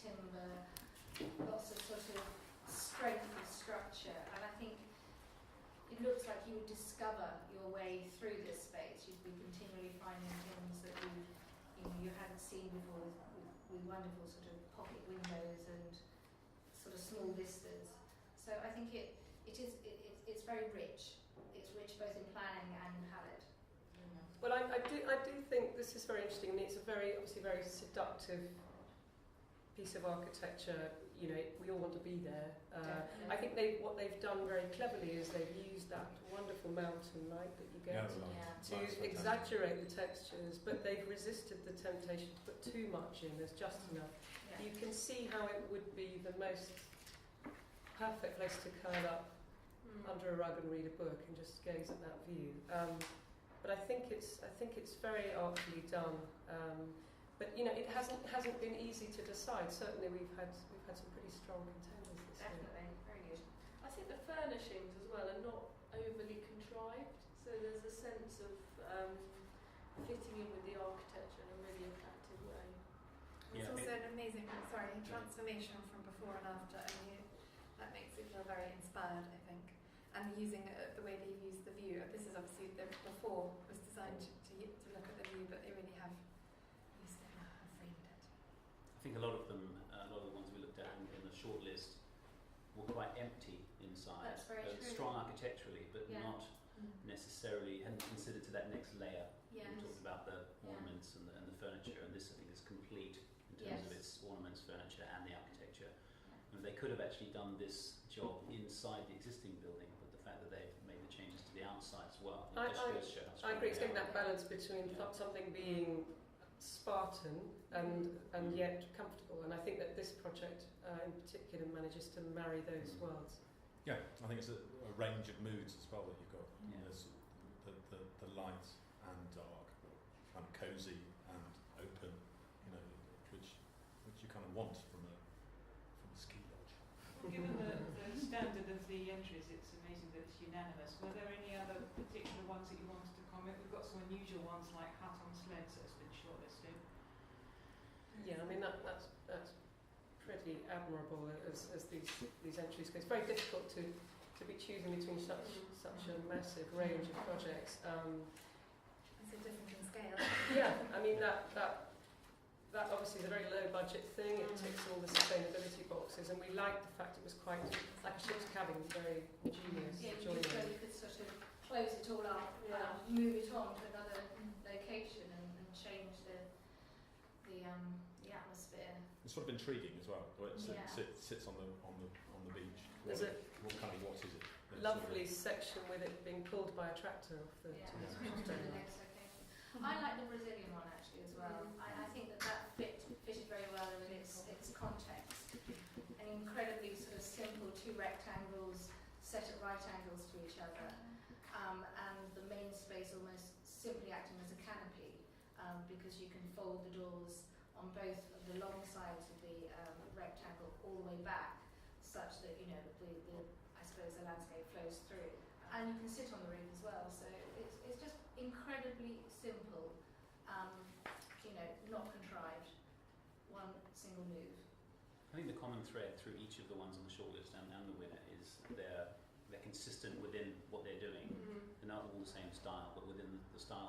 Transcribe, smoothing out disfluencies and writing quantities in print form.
timber, lots of sort of strength and structure, and I think it looks like you would discover your way through this space. You'd be continually finding things that you hadn't seen before, with wonderful sort of pocket windows and sort of small vistas. So I think it's very rich. It's rich both in planning and in palette. Well, I do think this is very interesting. I mean, it's a obviously very seductive piece of architecture. You know, we all want to be there. I think what they've done very cleverly is they've used that wonderful mountain light that you get to exaggerate the textures, but they've resisted the temptation to put too much in. There's just enough. You can see how it would be the most perfect place to curl up under a rug and read a book and just gaze at that view. But I think it's very artfully done. But you know, it hasn't been easy to decide. Certainly, we've had some pretty strong contenders this year. Definitely, very good. I think the furnishings as well are not overly contrived, so there's a sense of fitting in with the architecture in a really attractive way. It's also an amazing, transformation from before and after, and that makes it feel very inspired, I think. And using the way they use the view. This is obviously the before was designed to look at the view, but they really have used it and framed it. I think a lot of the ones we looked at in the shortlist were quite empty inside. That's very true. Strong architecturally, but not necessarily, hadn't considered to that next layer. Yes. We talked about the ornaments and the furniture, and this I think is complete in terms of its ornaments, furniture, and the architecture. And they could have actually done this job inside the existing building, but the fact that they've made the changes to the outside as well. I agree. It's getting that balance between something being Spartan and yet comfortable, and I think that this project in particular manages to marry those worlds. Yeah, I think it's a range of moods as well that you've got. Yeah. There's the light and dark, and cosy and open, you know, which you kind of want from a ski lodge. Given the standard of the entries, it's amazing that it's unanimous. Were there any other particular ones that you wanted to comment? We've got some unusual ones like Hut on Sleds that's been shortlisted. Yeah, I mean that's pretty admirable as these entries go. It's very difficult to be choosing between such a massive range of projects. It's a different in scale. Yeah, I mean that obviously is a very low budget thing. It ticks all the sustainability boxes, and we liked the fact it was quite like a ship's cabin, very ingenious. Yeah, you could sort of close it all up, move it on to another location, and change the atmosphere. It's sort of intriguing as well. It sits on the beach. There's a what is it? lovely section with it being pulled by a tractor off the Next location. I like the Brazilian one actually as well. I think that fitted very well with its context. An incredibly sort of simple two rectangles set at right angles to each other, and the main space almost simply acting as a canopy, because you can fold the doors on both of the long sides of the rectangle all the way back, such that the I suppose the landscape flows through, and you can sit on the roof as well. So it's just incredibly simple, not contrived. One single move. I think the common thread through each of the ones on the shortlist and the winner is they're consistent within what they're doing. They're not all the same style, but within the style